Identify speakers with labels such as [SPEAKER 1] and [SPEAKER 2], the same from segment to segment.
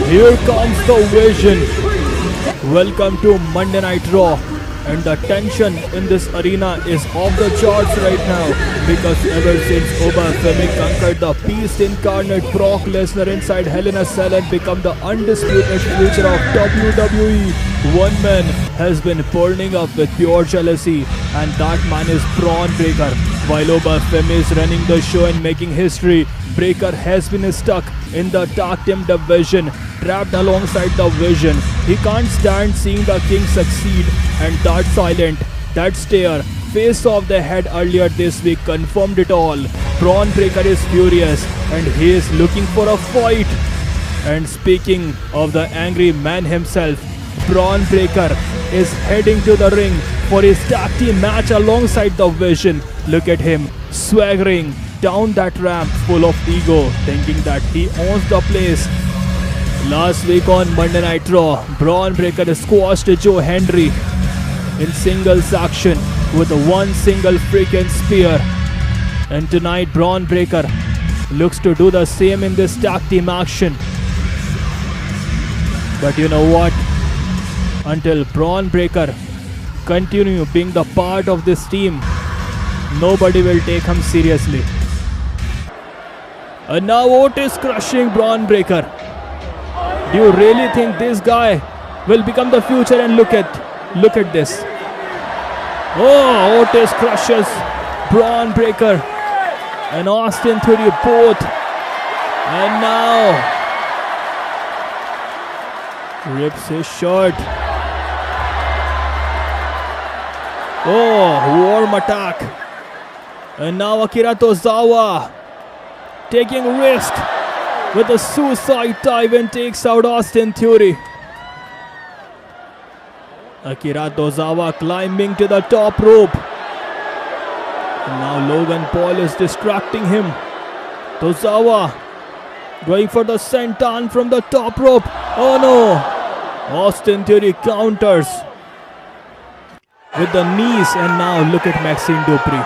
[SPEAKER 1] Here comes the Vision. Welcome to Monday Night Raw. And the tension in this arena is off the charts right now, because ever since Obafemi conquered the Beast incarnate Brock Lesnar inside Hell in a Cell and become the undisputed future of WWE, one man has been burning up with pure jealousy, and that man is Braun Breaker. While Obafemi is running the show and making history, Breaker has been stuck in the tag team division, trapped alongside the Vision. He can't stand seeing the King succeed, and that silent, that stare, face off the head earlier this week confirmed it all. Braun Breaker is furious and he is looking for a fight. And speaking of the angry man himself, Braun Breaker is heading to the ring for his tag team match alongside the Vision. Look at him swaggering down that ramp full of ego, thinking that he owns the place. Last week on Monday Night Raw, Braun Breaker squashed Joe Hendry in singles action with one single freaking spear. And tonight Braun Breaker looks to do the same in this tag team action. But you know what? Until Braun Breaker continue being the part of this team, nobody will take him seriously. And now Otis crushing Braun Breaker. Do you really think this guy will become the future? And look at this. Oh, Otis crushes Braun Breaker and Austin Theory both. And now rips his shirt. Oh, warm attack. And now Akira Tozawa taking risk with a suicide dive and takes out Austin Theory. Akira Tozawa climbing to the top rope. And now Logan Paul is distracting him. Tozawa going for the senton from the top rope. Oh no! Austin Theory counters with the knees, and now look at Maxine Dupri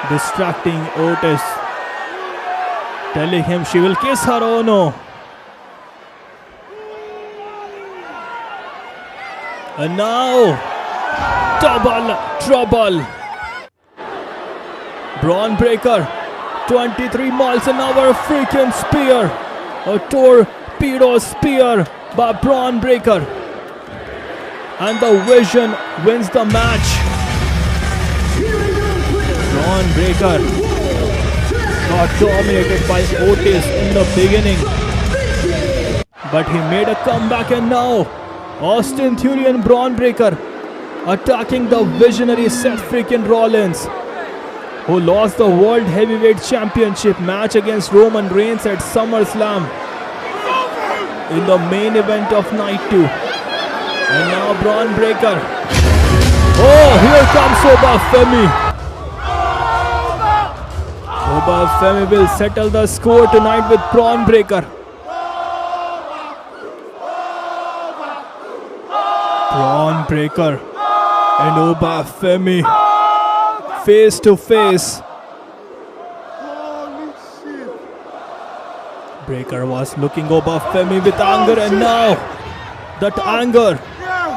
[SPEAKER 1] distracting Otis, telling him she will kiss her. Oh no! And now double trouble. Braun Breaker 23 miles an hour freaking spear. A torpedo spear by Braun Breaker. And the Vision wins the match. Braun Breaker got dominated by Otis in the beginning, but he made a comeback, and now Austin Theory and Braun Breaker attacking the visionary Seth freaking Rollins, who lost the World Heavyweight Championship match against Roman Reigns at SummerSlam in the main event of night 2. And now Braun Breaker. Oh, here comes Obafemi. Obafemi will settle the score tonight with Braun Breaker. Braun Breaker and Obafemi face to face. Breaker was looking Obafemi with anger, and now that anger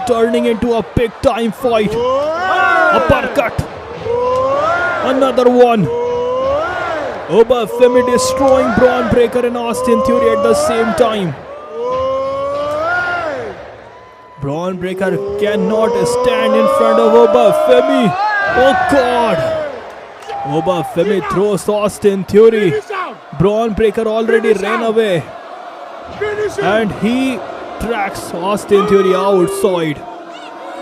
[SPEAKER 1] turning into a big time fight. Uppercut. Another one. Obafemi destroying Braun Breaker and Austin Theory at the same time. Braun Breaker cannot stand in front of Obafemi. Oh God! Obafemi throws Austin Theory. Braun Breaker already ran away, and he tracks Austin Theory outside.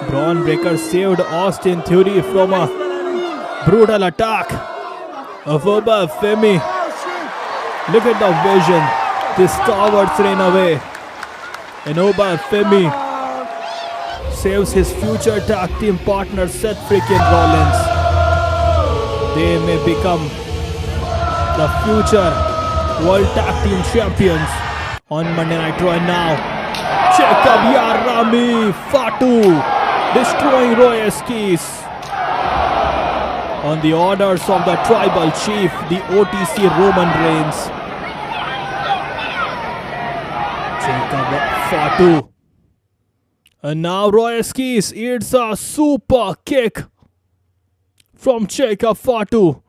[SPEAKER 1] Braun Breaker saved Austin Theory from a brutal attack of Obafemi. Look at the Vision. These cowards ran away, and Obafemi saves his future tag team partner Seth freaking Rollins. They may become the future World Tag Team Champions on Monday Night Raw. Now Jacob Yarami Fatu destroying Royce Keys on the orders of the tribal chief, the OTC Roman Reigns. Jacob Fatu. And now Royce Keys eats a super kick from Jacob Fatu.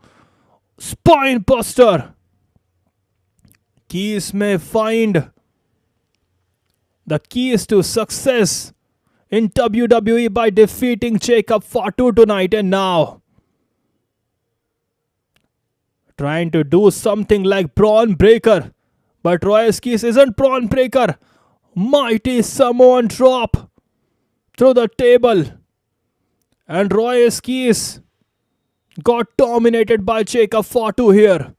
[SPEAKER 1] Spine buster. Keys may find the keys to success in WWE by defeating Jacob Fatu tonight. And now trying to do something like Braun Breaker. But Royce Keys isn't Braun Breaker. Mighty Samoan drop through the table. And Royce Keys got dominated by Jacob Fatu here.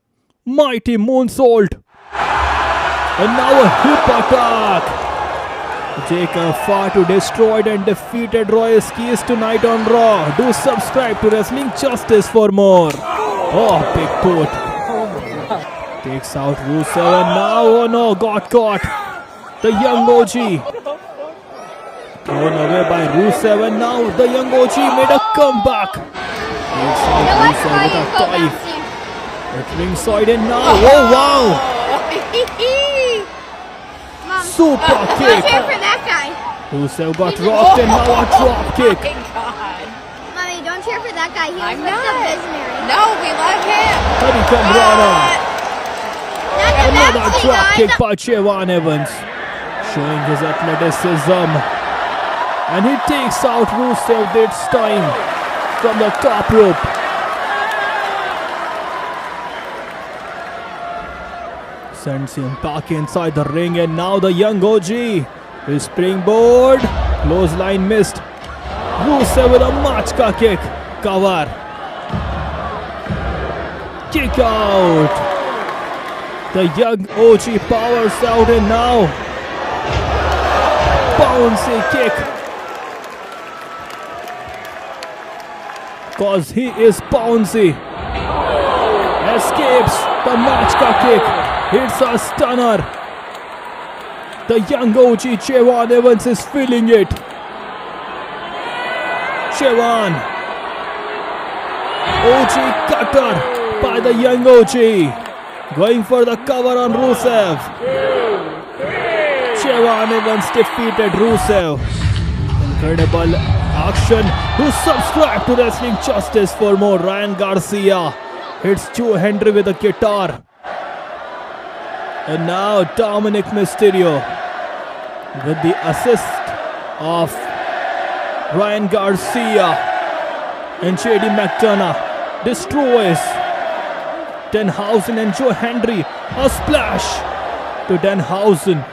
[SPEAKER 1] Mighty moonsault. And now a hip attack. Jacob Fatu destroyed and defeated Royce Keys tonight on Raw. Do subscribe to Wrestling Justice for more. Oh, big boot. Takes out Rusev and now, oh no, got caught. The young OG. Thrown away by Rusev and now the young OG made a comeback. Takes out Rusev with a dive. At ringside and now, oh wow.
[SPEAKER 2] Mom,
[SPEAKER 1] Super
[SPEAKER 2] don't
[SPEAKER 1] kick.
[SPEAKER 2] cheer for that guy.
[SPEAKER 1] Rusev got rocked and now a drop kick.
[SPEAKER 3] Oh my God.
[SPEAKER 2] Mommy, don't cheer for that guy. He
[SPEAKER 3] I'm
[SPEAKER 2] was the
[SPEAKER 3] not.
[SPEAKER 2] visionary.
[SPEAKER 3] No, we love him.
[SPEAKER 1] Hurricane Rana.
[SPEAKER 2] Not the
[SPEAKER 1] Another
[SPEAKER 2] Maxi
[SPEAKER 1] drop
[SPEAKER 2] guy.
[SPEAKER 1] kick by Chevon Evans. Showing his athleticism. And he takes out Rusev this time from the top rope. Sends him back inside the ring and now the young OG. His springboard. Clothesline missed. Rusev with a Machka kick. Cover. Kick out. The young OG powers out and now bouncy kick. Cause he is bouncy. Escapes the Machka kick. Hits a stunner. The young OG Chevon Evans is feeling it. Chevon. OG cutter by the young OG. Going for the cover on Rusev. Chevon Evans defeated Rusev. Incredible action. Do subscribe to Wrestling Justice for more. Ryan Garcia hits Joe Hendry with a guitar. And now Dominic Mysterio with the assist of Ryan Garcia and JD McDonough destroys Danhausen and Joe Hendry. A splash to Danhausen.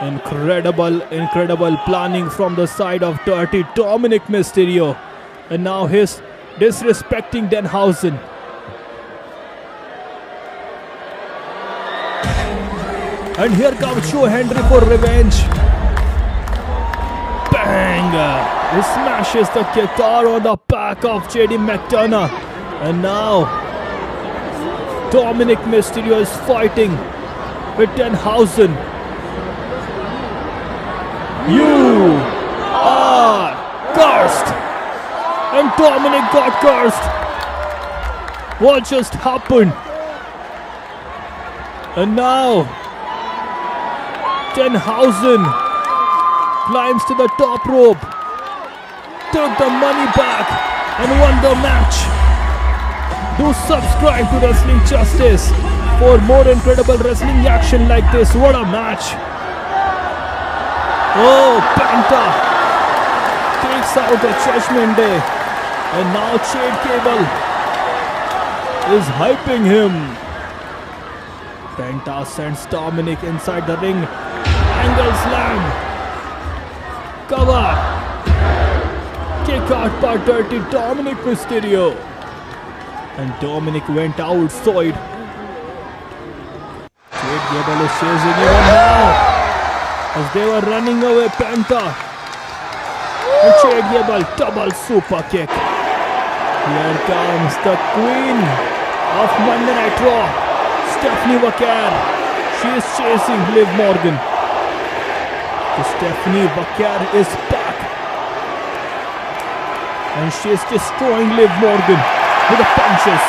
[SPEAKER 1] Incredible planning from the side of Dirty Dominic Mysterio. And now he's disrespecting Danhausen. And here comes Joe Hendry for revenge. Bang! He smashes the guitar on the back of JD McDonough. And now Dominic Mysterio is fighting with Danhausen. You are cursed! And Dominic got cursed. What just happened? And now Danhausen climbs to the top rope, took the money back and won the match. Do subscribe to Wrestling Justice for more incredible wrestling action like this. What a match. Oh, Penta takes out the Judgment Day. And now Chad Gable is hyping him. Penta sends Dominic inside the ring. Angle slam. Cover. Kick out by Dirty Dominic Mysterio. And Dominic went outside. Chad Gable is chasing him now. As they were running away, Penta. And Chad Gable double super kick. Here comes the queen of Monday Night Raw, Stephanie Vaquer. She is chasing Liv Morgan. Stephanie Vaquer is back. And she is destroying Liv Morgan with the punches.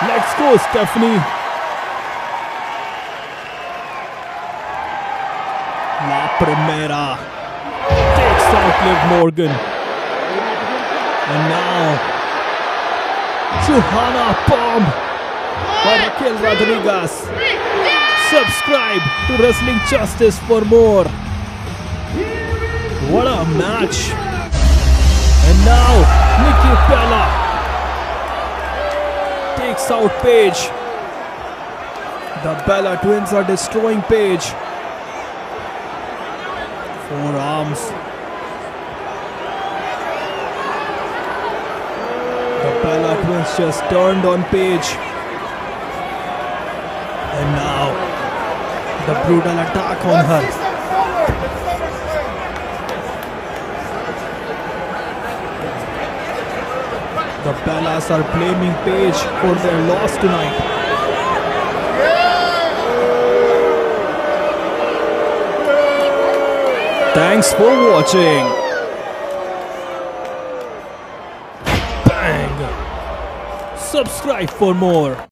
[SPEAKER 1] Let's go, Stephanie. Primera takes out Liv Morgan. And now Johanna bomb by Raquel Rodriguez. Subscribe to Wrestling Justice for more. What a match. And now Nikki Bella takes out Paige. The Bella twins are destroying Paige. Forearms. The Bella twins just turned on Paige. And now the brutal attack on her. The Bellas are blaming Paige for their loss tonight. Thanks for watching. Bang! Subscribe for more.